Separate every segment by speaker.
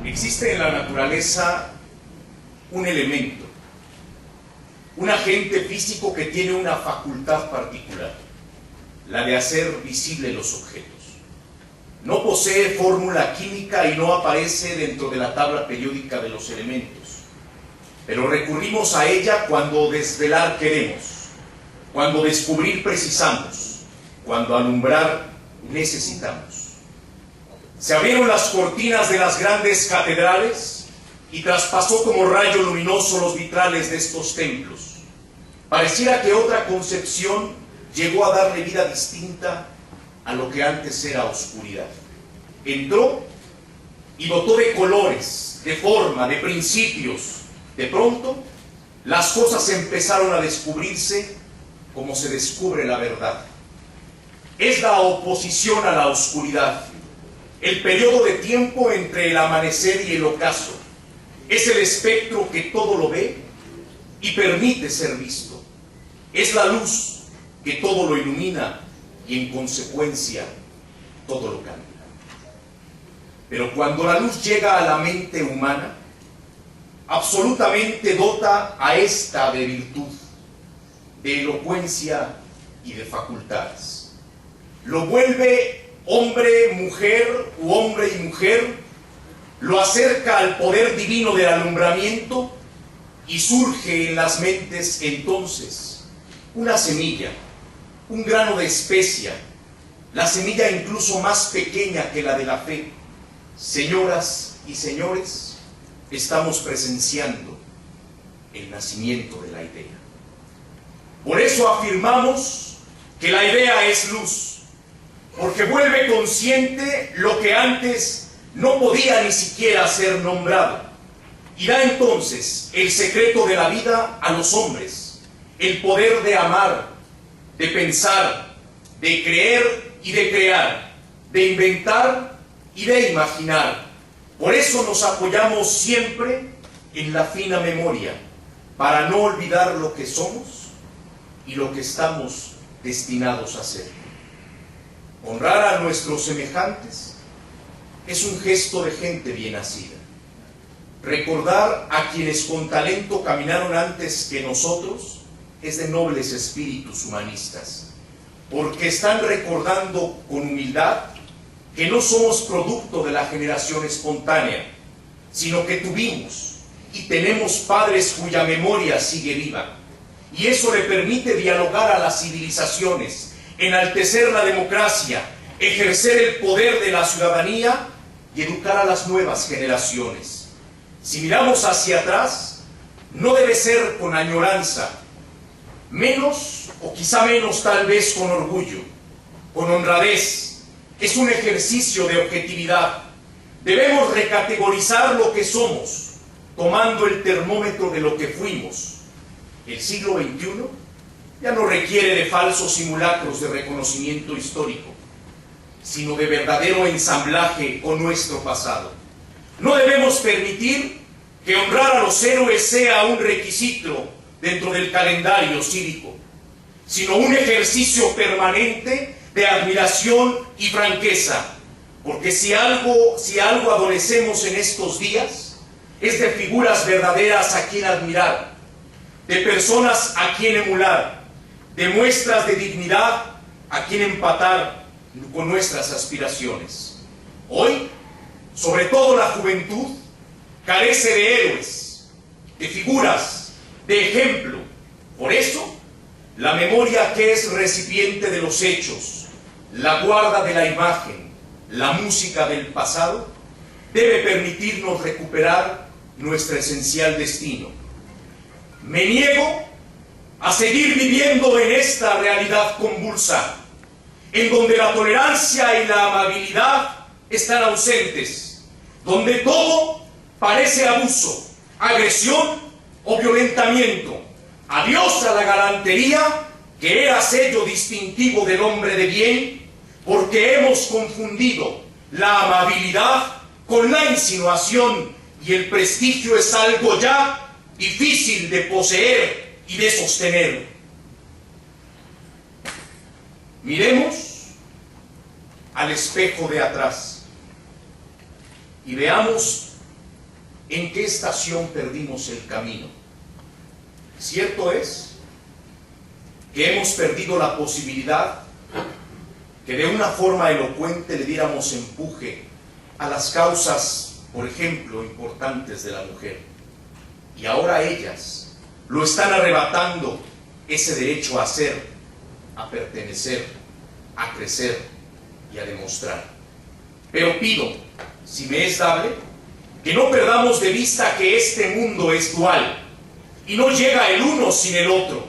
Speaker 1: Existe en la naturaleza un elemento, un agente físico que tiene una facultad particular, la de hacer visibles los objetos. No posee fórmula química y no aparece dentro de la tabla periódica de los elementos, pero recurrimos a ella cuando desvelar queremos, cuando descubrir precisamos, cuando alumbrar necesitamos. Se abrieron las cortinas de las grandes catedrales y traspasó como rayo luminoso los vitrales de estos templos. Pareciera que otra concepción llegó a darle vida distinta a lo que antes era oscuridad. Entró y dotó de colores, de forma, de principios. De pronto, las cosas empezaron a descubrirse como se descubre la verdad. Es la oposición a la oscuridad, el periodo de tiempo entre el amanecer y el ocaso. Es el espectro que todo lo ve y permite ser visto. Es la luz que todo lo ilumina y en consecuencia todo lo cambia. Pero cuando la luz llega a la mente humana, absolutamente dota a esta de virtud, de elocuencia y de facultades. Lo vuelve hombre, mujer u hombre y mujer, lo acerca al poder divino del alumbramiento y surge en las mentes entonces una semilla, un grano de especia, la semilla incluso más pequeña que la de la fe. Señoras y señores, estamos presenciando el nacimiento de la idea. Por eso afirmamos que la idea es luz, porque vuelve consciente lo que antes no podía ni siquiera ser nombrado, y da entonces el secreto de la vida a los hombres, el poder de amar, de pensar, de creer y de crear, de inventar y de imaginar. Por eso nos apoyamos siempre en la fina memoria, para no olvidar lo que somos y lo que estamos destinados a ser. Honrar a nuestros semejantes es un gesto de gente bien nacida. Recordar a quienes con talento caminaron antes que nosotros es de nobles espíritus humanistas, porque están recordando con humildad que no somos producto de la generación espontánea, sino que tuvimos y tenemos padres cuya memoria sigue viva, y eso le permite dialogar a las civilizaciones, enaltecer la democracia, ejercer el poder de la ciudadanía y educar a las nuevas generaciones. Si miramos hacia atrás, no debe ser con añoranza, menos o quizá menos tal vez con orgullo, con honradez. Es un ejercicio de objetividad. Debemos recategorizar lo que somos, tomando el termómetro de lo que fuimos. El siglo XXI ya no requiere de falsos simulacros de reconocimiento histórico, sino de verdadero ensamblaje con nuestro pasado. No debemos permitir que honrar a los héroes sea un requisito dentro del calendario cívico, sino un ejercicio permanente de admiración y franqueza, porque si algo adolecemos en estos días, es de figuras verdaderas a quien admirar, de personas a quien emular, de muestras de dignidad a quien empatar con nuestras aspiraciones. Hoy, sobre todo la juventud, carece de héroes, de figuras, de ejemplo. Por eso, la memoria, que es recipiente de los hechos, la guarda de la imagen, la música del pasado, debe permitirnos recuperar nuestro esencial destino. Me niego a seguir viviendo en esta realidad convulsa, en donde la tolerancia y la amabilidad están ausentes, donde todo parece abuso, agresión o violentamiento. Adiós a la galantería, que era sello distintivo del hombre de bien, porque hemos confundido la amabilidad con la insinuación, y el prestigio es algo ya difícil de poseer y de sostener. Miremos al espejo de atrás y veamos ¿en qué estación perdimos el camino? Cierto es que hemos perdido la posibilidad que de una forma elocuente le diéramos empuje a las causas, por ejemplo, importantes de la mujer. Y ahora ellas lo están arrebatando ese derecho a ser, a pertenecer, a crecer y a demostrar. Pero pido, si me es dable, que no perdamos de vista que este mundo es dual y no llega el uno sin el otro.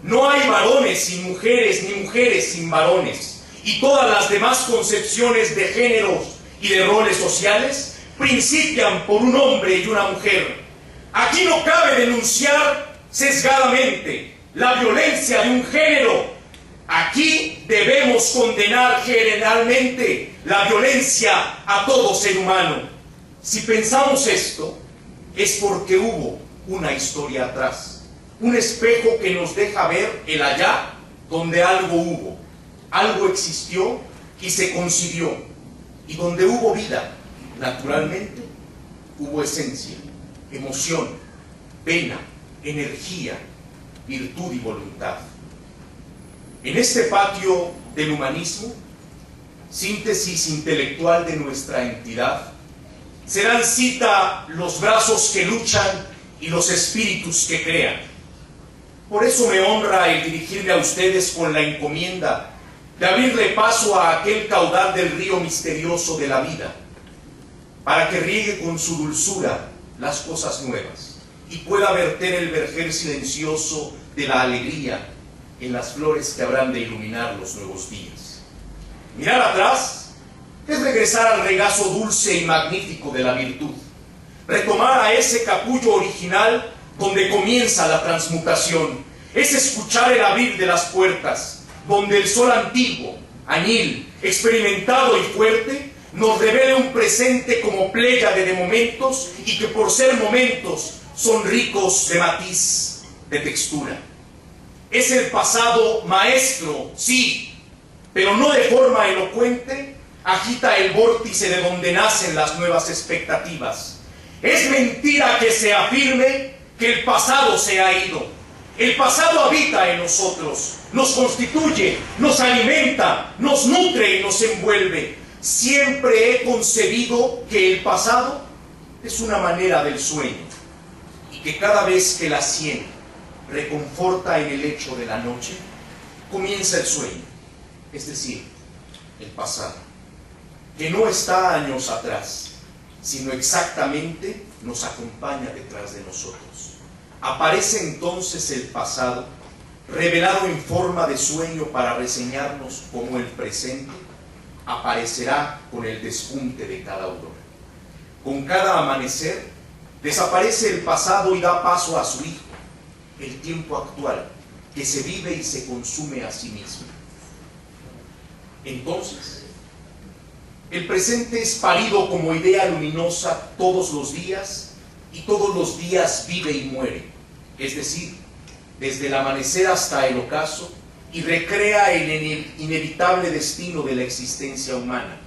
Speaker 1: No hay varones sin mujeres ni mujeres sin varones, y todas las demás concepciones de géneros y de roles sociales principian por un hombre y una mujer. Aquí no cabe denunciar sesgadamente la violencia de un género. Aquí debemos condenar generalmente la violencia a todo ser humano. Si pensamos esto, es porque hubo una historia atrás, un espejo que nos deja ver el allá donde algo hubo, algo existió y se concibió, y donde hubo vida, naturalmente, hubo esencia, emoción, pena, energía, virtud y voluntad. En este patio del humanismo, síntesis intelectual de nuestra entidad, se dan cita los brazos que luchan y los espíritus que crean. Por eso me honra el dirigirme a ustedes con la encomienda de abrirle paso a aquel caudal del río misterioso de la vida, para que riegue con su dulzura las cosas nuevas y pueda verter el verger silencioso de la alegría en las flores que habrán de iluminar los nuevos días. Mirar atrás es regresar al regazo dulce y magnífico de la virtud, retomar a ese capullo original donde comienza la transmutación, es escuchar el abrir de las puertas, donde el sol antiguo, añil, experimentado y fuerte, nos revela un presente como pléyade de momentos y que por ser momentos son ricos de matiz, de textura. Es el pasado maestro, sí, pero no de forma elocuente, agita el vórtice de donde nacen las nuevas expectativas. Es mentira que se afirme que el pasado se ha ido. El pasado habita en nosotros, nos constituye, nos alimenta, nos nutre y nos envuelve. Siempre he concebido que el pasado es una manera del sueño y que cada vez que la sien reconforta en el hecho de la noche, comienza el sueño, es decir, el pasado, que no está años atrás, sino exactamente nos acompaña detrás de nosotros. Aparece entonces el pasado, revelado en forma de sueño para reseñarnos como el presente, aparecerá con el despunte de cada aurora. Con cada amanecer, desaparece el pasado y da paso a su hijo, el tiempo actual, que se vive y se consume a sí mismo. Entonces, el presente es parido como idea luminosa todos los días, y todos los días vive y muere, es decir, desde el amanecer hasta el ocaso, y recrea el inevitable destino de la existencia humana,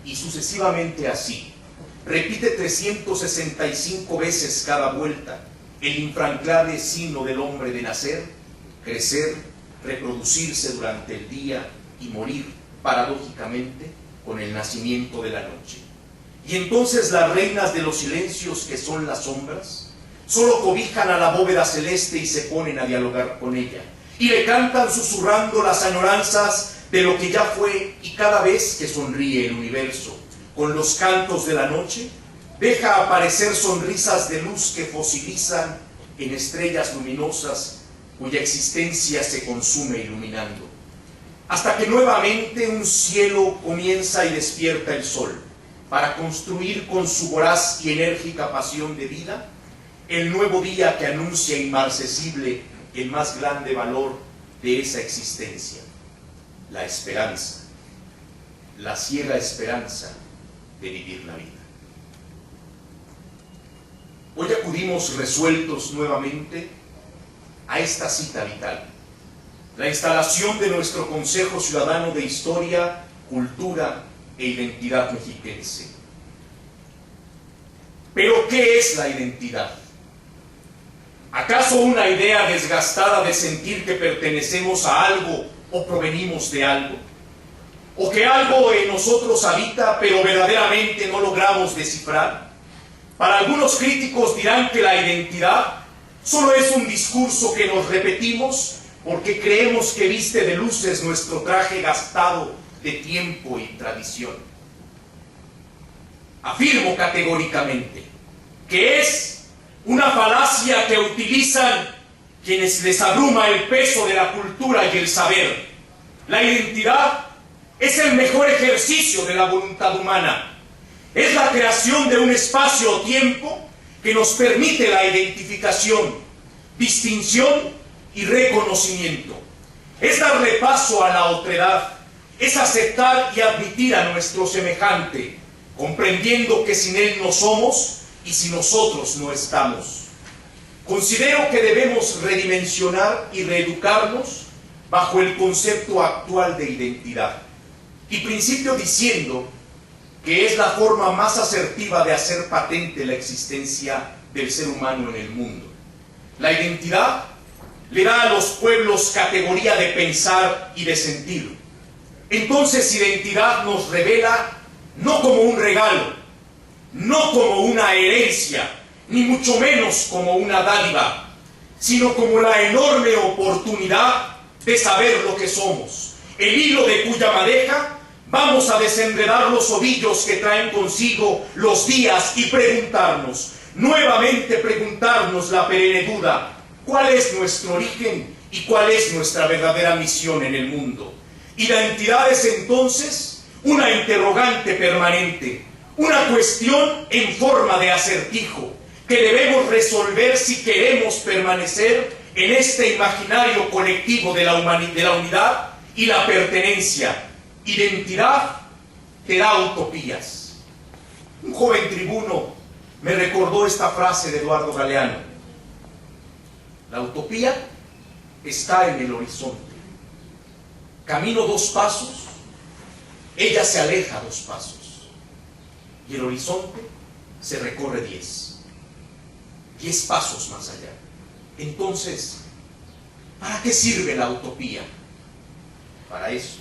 Speaker 1: y sucesivamente así. Repite 365 veces cada vuelta el infranqueable signo del hombre de nacer, crecer, reproducirse durante el día y morir, paradójicamente, con el nacimiento de la noche. Y entonces las reinas de los silencios, que son las sombras, solo cobijan a la bóveda celeste y se ponen a dialogar con ella, y le cantan susurrando las añoranzas de lo que ya fue, y cada vez que sonríe el universo con los cantos de la noche, deja aparecer sonrisas de luz que fosilizan en estrellas luminosas cuya existencia se consume iluminando, hasta que nuevamente un cielo comienza y despierta el sol, para construir con su voraz y enérgica pasión de vida el nuevo día que anuncia inmarcesible el más grande valor de esa existencia, la esperanza, la ciega esperanza de vivir la vida. Hoy acudimos resueltos nuevamente a esta cita vital, la instalación de nuestro Consejo Ciudadano de Historia, Cultura e Identidad Mexiquense. Pero ¿qué es la identidad? ¿Acaso una idea desgastada de sentir que pertenecemos a algo o provenimos de algo? ¿O que algo en nosotros habita pero verdaderamente no logramos descifrar? Para algunos críticos dirán que la identidad solo es un discurso que nos repetimos porque creemos que viste de luces nuestro traje gastado de tiempo y tradición. Afirmo categóricamente que es una falacia que utilizan quienes les abruma el peso de la cultura y el saber. La identidad es el mejor ejercicio de la voluntad humana. Es la creación de un espacio o tiempo que nos permite la identificación, distinción y reconocimiento. Es darle paso a la otredad, es aceptar y admitir a nuestro semejante, comprendiendo que sin él no somos y sin nosotros no estamos. Considero que debemos redimensionar y reeducarnos bajo el concepto actual de identidad. Y principio diciendo que es la forma más asertiva de hacer patente la existencia del ser humano en el mundo. La identidad le da a los pueblos categoría de pensar y de sentir. Entonces identidad nos revela no como un regalo, no como una herencia, ni mucho menos como una dádiva, sino como la enorme oportunidad de saber lo que somos, el hilo de cuya madeja vamos a desenredar los ovillos que traen consigo los días y preguntarnos, nuevamente preguntarnos la perenne duda, ¿cuál es nuestro origen y cuál es nuestra verdadera misión en el mundo? Identidad es entonces una interrogante permanente, una cuestión en forma de acertijo que debemos resolver si queremos permanecer en este imaginario colectivo de la unidad y la pertenencia. Identidad te da utopías. Un joven tribuno me recordó esta frase de Eduardo Galeano: la utopía está en el horizonte. Camino 2 pasos, ella se aleja 2 pasos. Y el horizonte se recorre 10 pasos más allá. Entonces, ¿para qué sirve la utopía? Para eso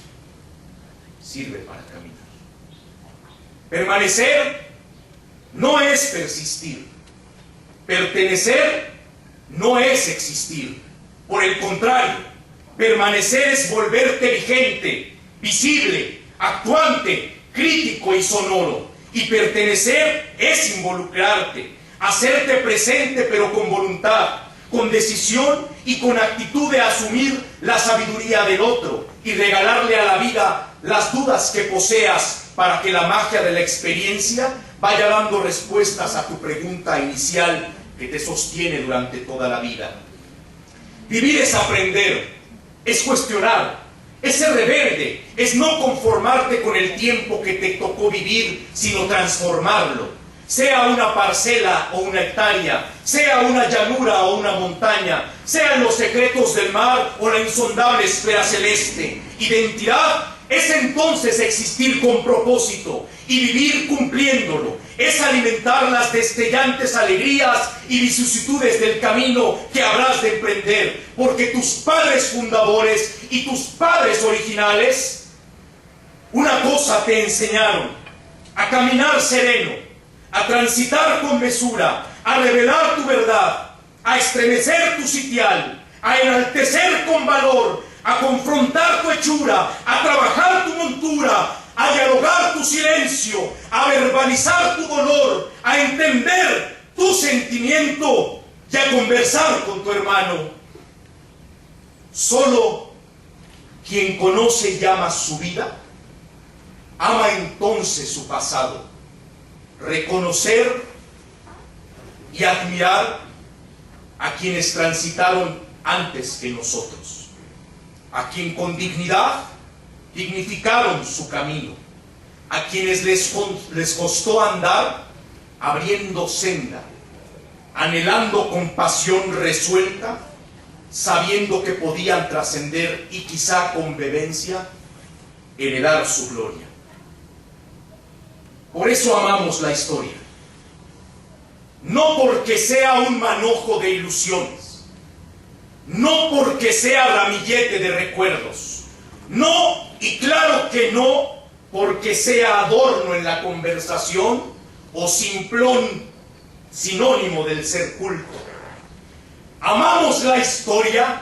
Speaker 1: sirve, para caminar. Permanecer no es persistir. Pertenecer no es existir. Por el contrario, permanecer es volverte vigente, visible, actuante, crítico y sonoro. Y pertenecer es involucrarte, hacerte presente pero con voluntad, con decisión y con actitud de asumir la sabiduría del otro y regalarle a la vida las dudas que poseas para que la magia de la experiencia vaya dando respuestas a tu pregunta inicial que te sostiene durante toda la vida. Vivir es aprender, es cuestionar, es ser rebelde, es no conformarte con el tiempo que te tocó vivir, sino transformarlo. Sea una parcela o una hectárea, sea una llanura o una montaña, sean los secretos del mar o la insondable esfera celeste. Identidad es entonces existir con propósito y vivir cumpliéndolo. Es alimentar las destellantes alegrías y vicisitudes del camino que habrás de emprender, porque tus padres fundadores y tus padres originales una cosa te enseñaron: a caminar sereno, a transitar con mesura, a revelar tu verdad, a estremecer tu sitial, a enaltecer con valor, a confrontar tu hechura, a trabajar tu montura, a dialogar tu silencio, a verbalizar tu dolor, a entender tu sentimiento y a conversar con tu hermano. Solo quien conoce y ama su vida, ama entonces su pasado. Reconocer y admirar a quienes transitaron antes que nosotros, a quien con dignidad dignificaron su camino, a quienes les costó andar abriendo senda, anhelando con pasión resuelta, sabiendo que podían trascender y quizá con vehemencia heredar su gloria. Por eso amamos la historia. no porque sea un manojo de ilusiones, no porque sea ramillete de recuerdos, no, y claro que no, porque sea adorno en la conversación o simplón sinónimo del ser culto. Amamos la historia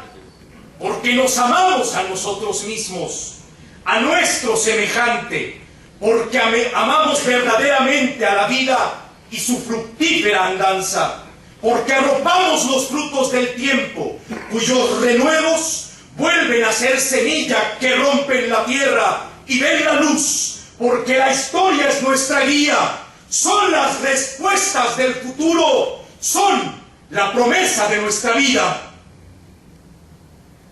Speaker 1: porque nos amamos a nosotros mismos, a nuestro semejante, porque amamos verdaderamente a la vida y su fructífera andanza, porque arropamos los frutos del tiempo, cuyos renuevos vuelven a ser semilla que rompen la tierra y ven la luz, porque la historia es nuestra guía, son las respuestas del futuro, son la promesa de nuestra vida.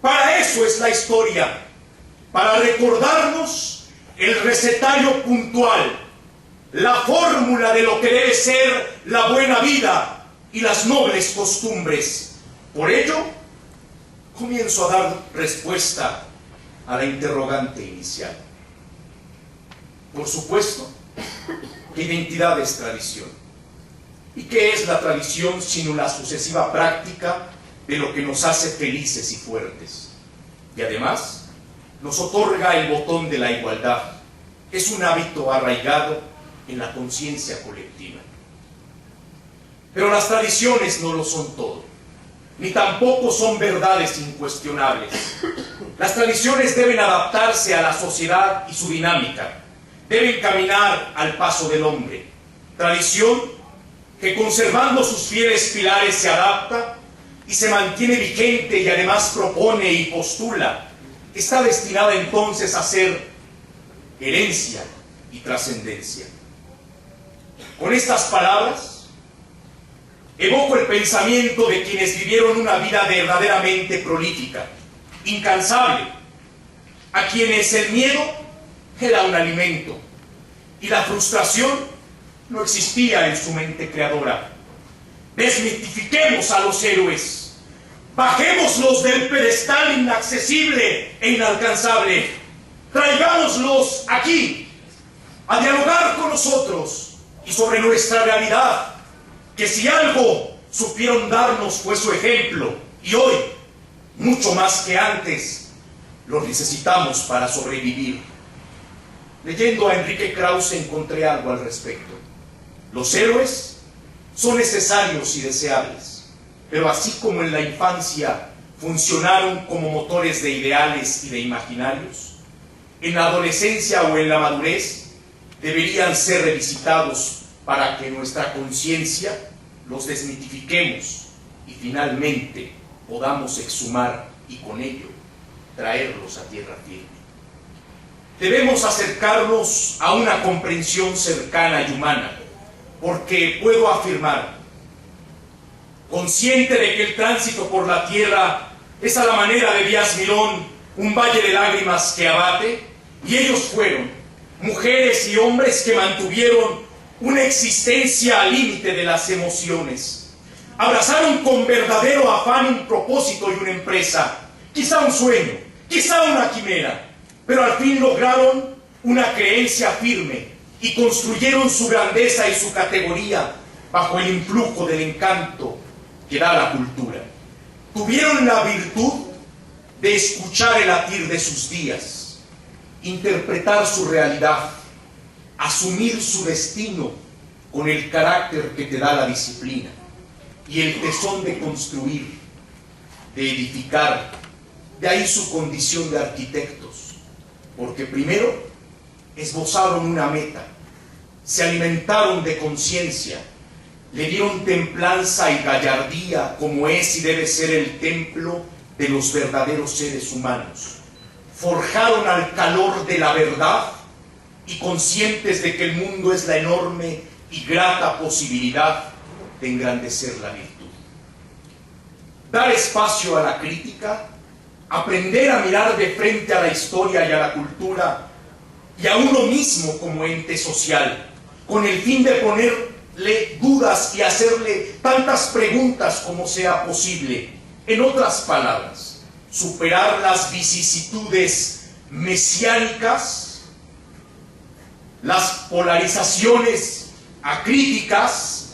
Speaker 1: Para eso es la historia, para recordarnos el recetario puntual, la fórmula de lo que debe ser la buena vida y las nobles costumbres. Por ello, comienzo a dar respuesta a la interrogante inicial. Por supuesto, que identidad es tradición. ¿Y qué es la tradición sino la sucesiva práctica de lo que nos hace felices y fuertes? Y además, nos otorga el botón de la igualdad. Es un hábito arraigado en la conciencia colectiva. Pero las tradiciones no lo son todo, ni tampoco son verdades incuestionables. Las tradiciones deben adaptarse a la sociedad y su dinámica, deben caminar al paso del hombre. Tradición que, conservando sus fieles pilares, se adapta y se mantiene vigente y además propone y postula, está destinada entonces a ser herencia y trascendencia. Con estas palabras, evoco el pensamiento de quienes vivieron una vida verdaderamente prolífica, incansable, a quienes el miedo era un alimento y la frustración no existía en su mente creadora. Desmitifiquemos a los héroes, bajémoslos del pedestal inaccesible e inalcanzable, traigámoslos aquí a dialogar con nosotros y sobre nuestra realidad, que si algo supieron darnos fue su ejemplo, y hoy, mucho más que antes, lo necesitamos para sobrevivir. Leyendo a Enrique Krauss encontré algo al respecto. Los héroes son necesarios y deseables, pero así como en la infancia funcionaron como motores de ideales y de imaginarios, en la adolescencia o en la madurez deberían ser revisitados para que nuestra conciencia los desmitifiquemos y finalmente podamos exhumar y con ello traerlos a tierra firme. Debemos acercarnos a una comprensión cercana y humana, porque puedo afirmar, consciente de que el tránsito por la tierra es a la manera de Díaz Mirón un valle de lágrimas que abate, y ellos fueron mujeres y hombres que mantuvieron una existencia al límite de las emociones. Abrazaron con verdadero afán un propósito y una empresa, quizá un sueño, quizá una quimera, pero al fin lograron una creencia firme y construyeron su grandeza y su categoría bajo el influjo del encanto que da la cultura. Tuvieron la virtud de escuchar el latir de sus días, interpretar su realidad, asumir su destino con el carácter que te da la disciplina y el tesón de construir, de edificar. De ahí su condición de arquitectos, porque primero esbozaron una meta, se alimentaron de conciencia, le dieron templanza y gallardía como es y debe ser el templo de los verdaderos seres humanos. Forjaron al calor de la verdad y conscientes de que el mundo es la enorme y grata posibilidad de engrandecer la virtud. Dar espacio a la crítica, aprender a mirar de frente a la historia y a la cultura y a uno mismo como ente social, con el fin de ponerle dudas y hacerle tantas preguntas como sea posible. En otras palabras, superar las vicisitudes mesiánicas, las polarizaciones acríticas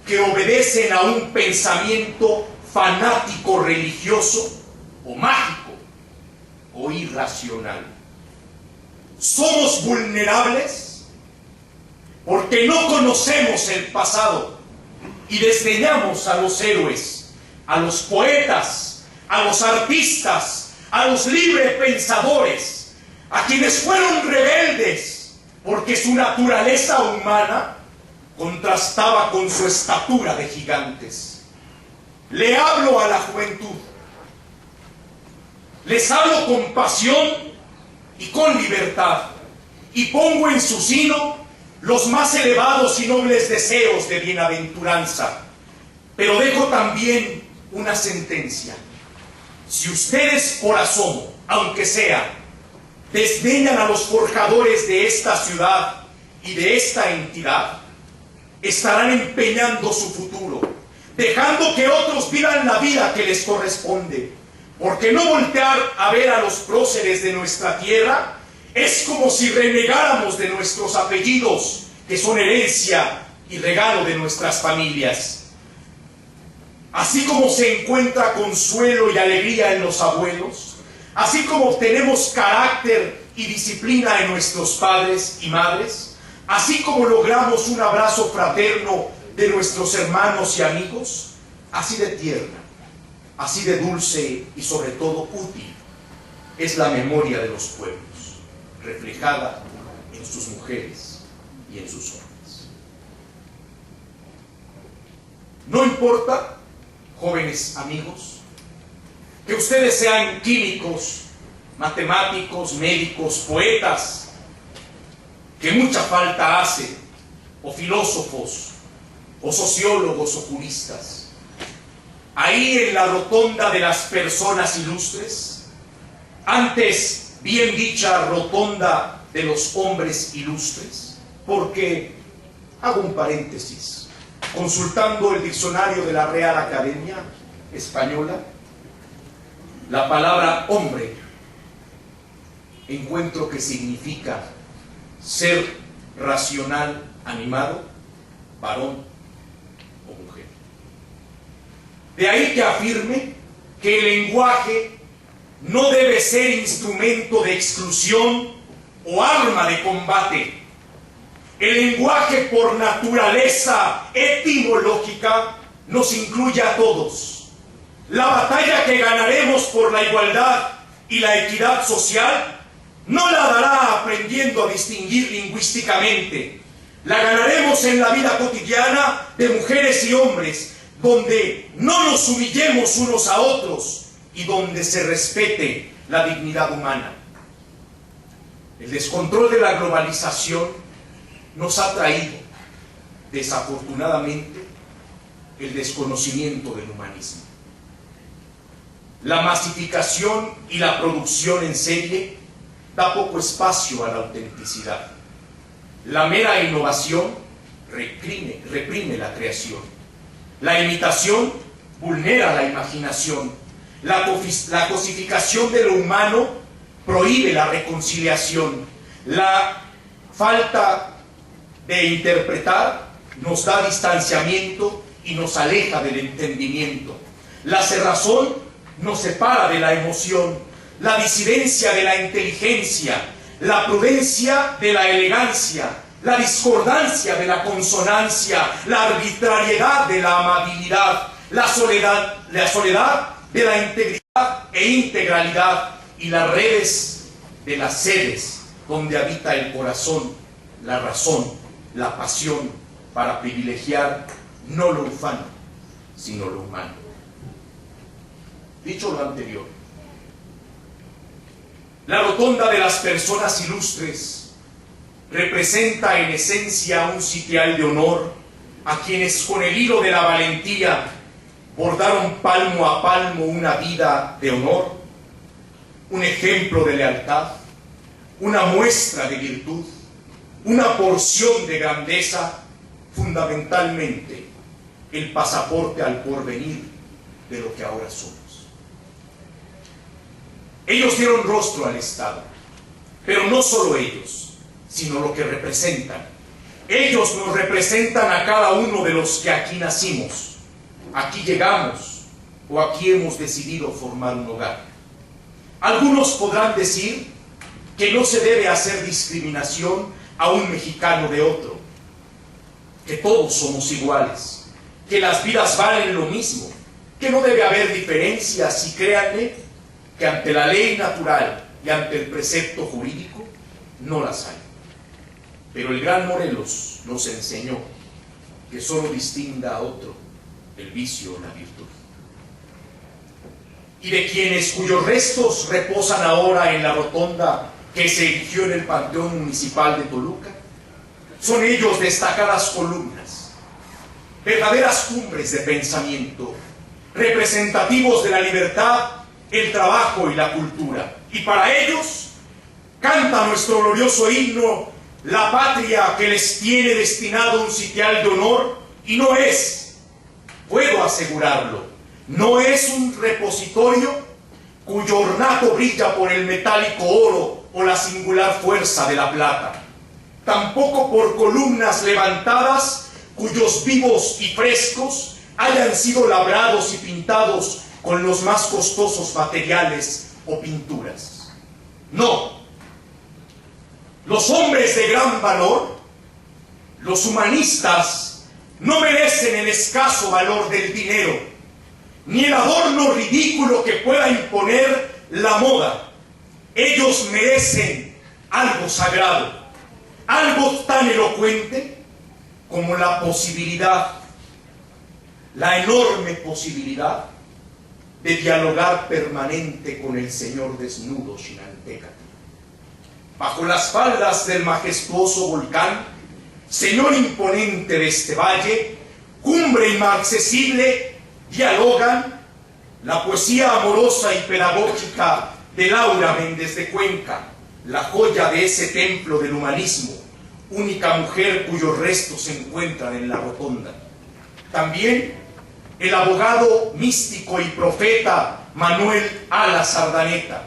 Speaker 1: que obedecen a un pensamiento fanático religioso o mágico o irracional. Somos vulnerables porque no conocemos el pasado y desdeñamos a los héroes, a los poetas, a los artistas, a los librepensadores, a quienes fueron rebeldes porque su naturaleza humana contrastaba con su estatura de gigantes. Le hablo a la juventud. Les hablo con pasión y con libertad, y pongo en su sino los más elevados y nobles deseos de bienaventuranza. Pero dejo también una sentencia. Si ustedes por asomo, aunque sea, desdeñan a los forjadores de esta ciudad y de esta entidad, estarán empeñando su futuro, dejando que otros vivan la vida que les corresponde. Porque no voltear a ver a los próceres de nuestra tierra es como si renegáramos de nuestros apellidos, que son herencia y regalo de nuestras familias. Así como se encuentra consuelo y alegría en los abuelos, así como obtenemos carácter y disciplina en nuestros padres y madres, así como logramos un abrazo fraterno de nuestros hermanos y amigos, así de tierna, así de dulce y sobre todo útil es la memoria de los pueblos, reflejada en sus mujeres y en sus hombres. No importa, jóvenes amigos, que ustedes sean químicos, matemáticos, médicos, poetas, que mucha falta hacen, o filósofos, o sociólogos o juristas. Ahí en la rotonda de las personas ilustres, antes bien dicha rotonda de los hombres ilustres, porque, hago un paréntesis, consultando el diccionario de la Real Academia Española, la palabra hombre encuentro que significa ser racional, animado, varón o mujer. De ahí que afirme que el lenguaje no debe ser instrumento de exclusión o arma de combate. El lenguaje por naturaleza etimológica nos incluye a todos. La batalla que ganaremos por la igualdad y la equidad social no la dará aprendiendo a distinguir lingüísticamente. La ganaremos en la vida cotidiana de mujeres y hombres, donde no nos humillemos unos a otros y donde se respete la dignidad humana. El descontrol de la globalización nos ha traído, desafortunadamente, el desconocimiento del humanismo. La masificación y la producción en serie da poco espacio a la autenticidad. La mera innovación reprime la creación. La imitación vulnera la imaginación. La cosificación de lo humano prohíbe la reconciliación. La falta de interpretar nos da distanciamiento y nos aleja del entendimiento. La cerrazón nos separa de la emoción, la disidencia de la inteligencia, la prudencia de la elegancia, la discordancia de la consonancia, la arbitrariedad de la amabilidad, la soledad de la integridad e integralidad, y las redes de las sedes donde habita el corazón, la razón, la pasión, para privilegiar no lo ufano, sino lo humano. Dicho lo anterior, la rotonda de las personas ilustres representa en esencia un sitial de honor a quienes con el hilo de la valentía bordaron palmo a palmo una vida de honor, un ejemplo de lealtad, una muestra de virtud, una porción de grandeza, fundamentalmente el pasaporte al porvenir de lo que ahora somos. Ellos dieron rostro al Estado, pero no solo ellos, sino lo que representan. Ellos nos representan a cada uno de los que aquí nacimos, aquí llegamos o aquí hemos decidido formar un hogar. Algunos podrán decir que no se debe hacer discriminación a un mexicano de otro, que todos somos iguales, que las vidas valen lo mismo, que no debe haber diferencias, y créanme que ante la ley natural y ante el precepto jurídico no las hay. Pero el gran Morelos nos enseñó que solo distinga a otro el vicio o la virtud. Y de quienes cuyos restos reposan ahora en la rotonda que se erigió en el Panteón Municipal de Toluca, son ellos destacadas columnas, verdaderas cumbres de pensamiento, representativos de la libertad, el trabajo y la cultura. Y para ellos canta nuestro glorioso himno, la patria que les tiene destinado un sitial de honor, y no es, puedo asegurarlo, no es un repositorio cuyo ornato brilla por el metálico oro o la singular fuerza de la plata, tampoco por columnas levantadas cuyos vivos y frescos hayan sido labrados y pintados con los más costosos materiales o pinturas. No. Los hombres de gran valor, los humanistas, no merecen el escaso valor del dinero, ni el adorno ridículo que pueda imponer la moda. Ellos merecen algo sagrado, algo tan elocuente como la posibilidad, la enorme posibilidad de dialogar permanente con el Señor desnudo Xinantécatl. Bajo las faldas del majestuoso volcán, señor imponente de este valle, cumbre inaccesible, dialogan la poesía amorosa y pedagógica de Laura Méndez de Cuenca, la joya de ese templo del humanismo, única mujer cuyos restos se encuentran en la rotonda. También el abogado místico y profeta Manuel Alas Sardaneta,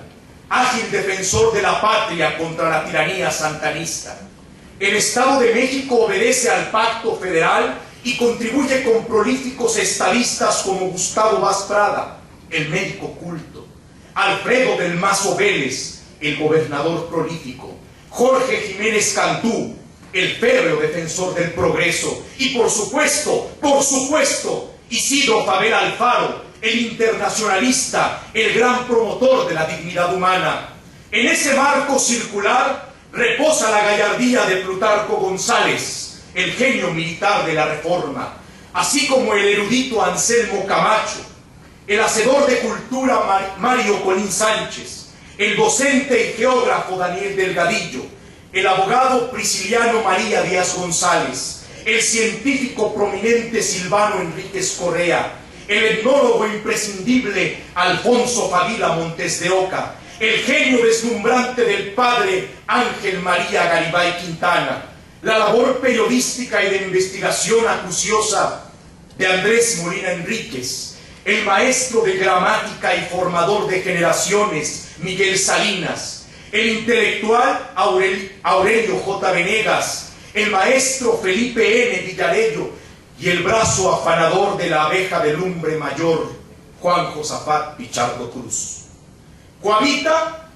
Speaker 1: ágil defensor de la patria contra la tiranía santanista. El Estado de México obedece al Pacto Federal y contribuye con prolíficos estadistas como Gustavo Vaz Prada, el médico culto, Alfredo del Mazo Vélez, el gobernador prolífico, Jorge Jiménez Cantú, el férreo defensor del progreso, y por supuesto, Isidro Fabel Alfaro, el internacionalista, el gran promotor de la dignidad humana. En ese marco circular reposa la gallardía de Plutarco González, el genio militar de la Reforma, así como el erudito Anselmo Camacho, el hacedor de cultura Mario Colín Sánchez, el docente y geógrafo Daniel Delgadillo, el abogado Prisciliano María Díaz González, el científico prominente Silvano Enríquez Correa, el etnólogo imprescindible Alfonso Fadila Montes de Oca, el genio deslumbrante del padre Ángel María Garibay Quintana, la labor periodística y de investigación acuciosa de Andrés Molina Enríquez, el maestro de gramática y formador de generaciones Miguel Salinas, el intelectual Aurelio J. Venegas, el maestro Felipe N. Villarello y el brazo afanador de la abeja de lumbre mayor Juan Josafat Pichardo Cruz. Cohabita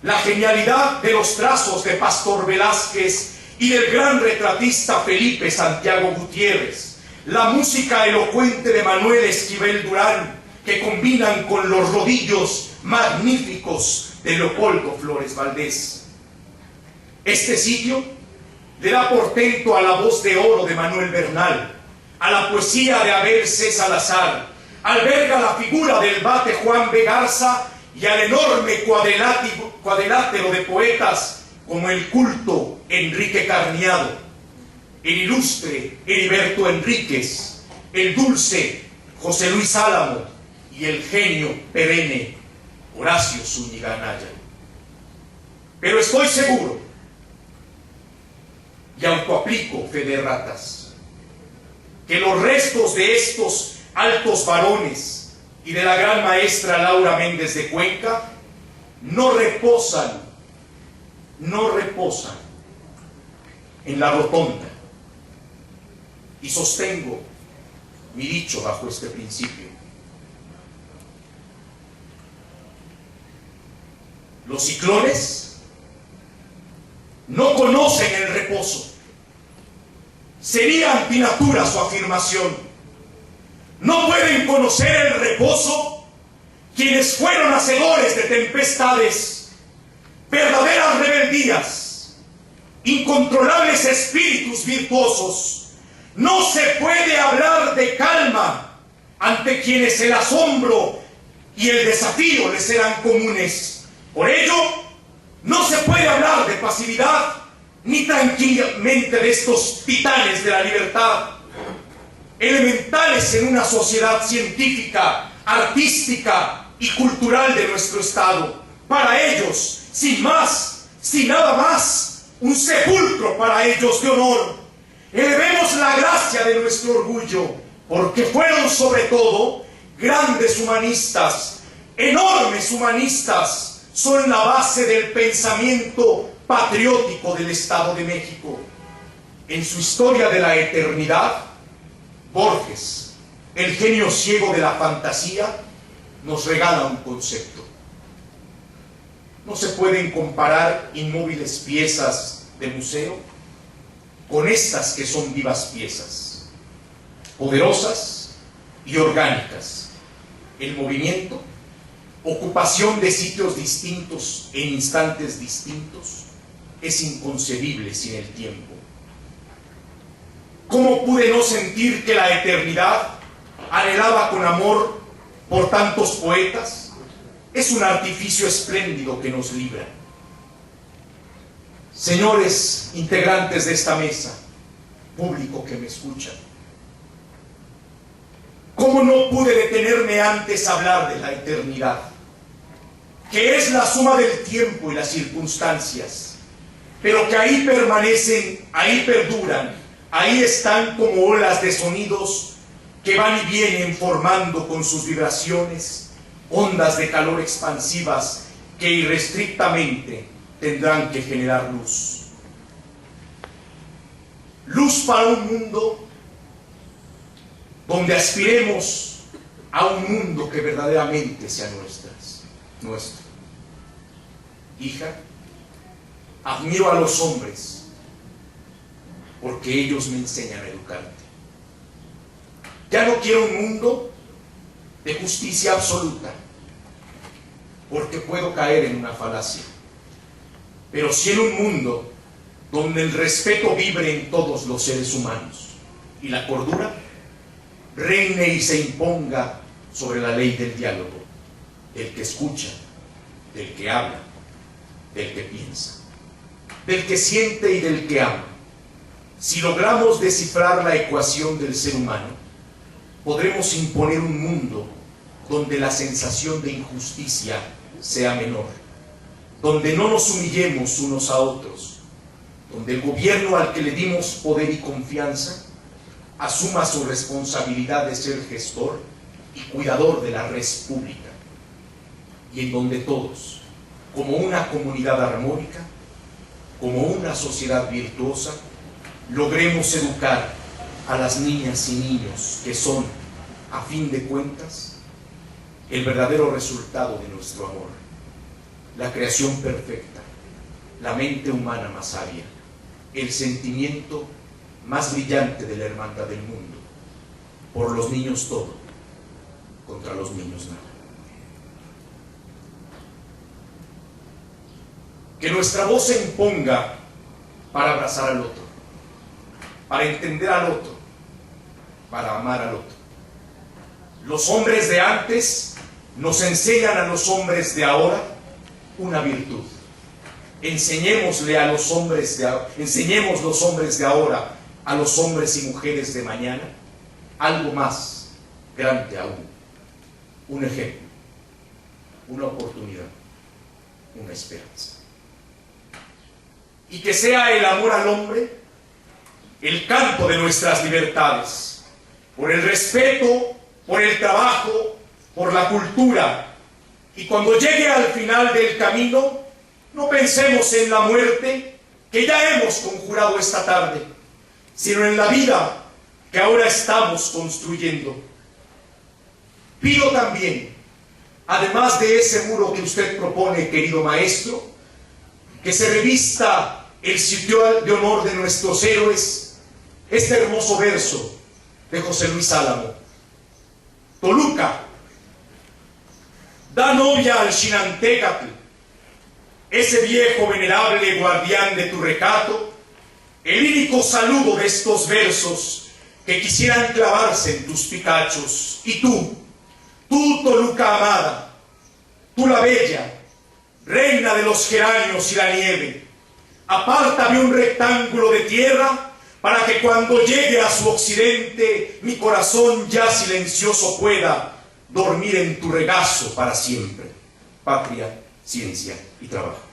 Speaker 1: la genialidad de los trazos de Pastor Velázquez y del gran retratista Felipe Santiago Gutiérrez, la música elocuente de Manuel Esquivel Durán, que combinan con los rodillos magníficos de Leopoldo Flores Valdés. Este sitio le da portento a la voz de oro de Manuel Bernal, a la poesía de Abel C. Salazar, alberga la figura del bate Juan B. Garza y al enorme cuadrilátero de poetas como el culto Enrique Carniado, el ilustre Heriberto Enríquez, el dulce José Luis Álamo y el genio perenne Horacio Zúñiga Anaya. Pero estoy seguro, y autoaplico fe de ratas, que los restos de estos altos varones y de la gran maestra Laura Méndez de Cuenca no reposan en la rotonda, y sostengo mi dicho bajo este principio. Los ciclones no conocen el reposo. Sería antinatura su afirmación. No pueden conocer el reposo quienes fueron hacedores de tempestades, verdaderas rebeldías, incontrolables espíritus virtuosos. No se puede hablar de calma ante quienes el asombro y el desafío les serán comunes. Por ello, no se puede hablar de pasividad ni tranquilamente de estos titanes de la libertad, elementales en una sociedad científica, artística y cultural de nuestro Estado. Para ellos, sin más, sin nada más, un sepulcro para ellos de honor. Elevemos la gracia de nuestro orgullo, porque fueron sobre todo grandes humanistas, enormes humanistas. Son la base del pensamiento patriótico del Estado de México. En su historia de la eternidad, Borges, el genio ciego de la fantasía, nos regala un concepto. No se pueden comparar inmóviles piezas de museo con estas que son vivas piezas, poderosas y orgánicas. El movimiento, ocupación de sitios distintos en instantes distintos, es inconcebible sin el tiempo. ¿Cómo pude no sentir que la eternidad anhelaba con amor por tantos poetas? Es un artificio espléndido que nos libra. Señores integrantes de esta mesa, público que me escuchan, ¿cómo no pude detenerme antes a hablar de la eternidad? Que es la suma del tiempo y las circunstancias, pero que ahí permanecen, ahí perduran, ahí están como olas de sonidos que van y vienen formando con sus vibraciones ondas de calor expansivas que irrestrictamente tendrán que generar luz. Luz para un mundo donde aspiremos a un mundo que verdaderamente sea nuestro. Hija, admiro a los hombres porque ellos me enseñan a educarte. Ya no quiero un mundo de justicia absoluta, porque puedo caer en una falacia, pero sí en un mundo donde el respeto vibre en todos los seres humanos y la cordura reine y se imponga sobre la ley del diálogo, del que escucha, del que habla, del que piensa, del que siente y del que ama. Si logramos descifrar la ecuación del ser humano, podremos imponer un mundo donde la sensación de injusticia sea menor, donde no nos humillemos unos a otros, donde el gobierno al que le dimos poder y confianza asuma su responsabilidad de ser gestor y cuidador de la res pública, y en donde todos, como una comunidad armónica, como una sociedad virtuosa, logremos educar a las niñas y niños que son, a fin de cuentas, el verdadero resultado de nuestro amor, la creación perfecta, la mente humana más sabia, el sentimiento más brillante de la hermandad del mundo. Por los niños todo, contra los niños nada. Que nuestra voz se imponga para abrazar al otro, para entender al otro, para amar al otro. Los hombres de antes nos enseñan a los hombres de ahora una virtud. Enseñemos los hombres de ahora a los hombres y mujeres de mañana algo más grande aún, un ejemplo, una oportunidad, una esperanza. Y que sea el amor al hombre el canto de nuestras libertades, por el respeto, por el trabajo, por la cultura. Y cuando llegue al final del camino, no pensemos en la muerte que ya hemos conjurado esta tarde, sino en la vida que ahora estamos construyendo. Pido también, además de ese muro que usted propone, querido maestro, que se revista el sitio de honor de nuestros héroes, este hermoso verso de José Luis Álamo. Toluca, da novia al Xinantécatl, ese viejo venerable guardián de tu recato, el único saludo de estos versos que quisieran clavarse en tus pitachos. Y tú, Toluca amada, tú la bella, reina de los geranios y la nieve, apártame un rectángulo de tierra para que cuando llegue a su occidente mi corazón ya silencioso pueda dormir en tu regazo para siempre. Patria, ciencia y trabajo.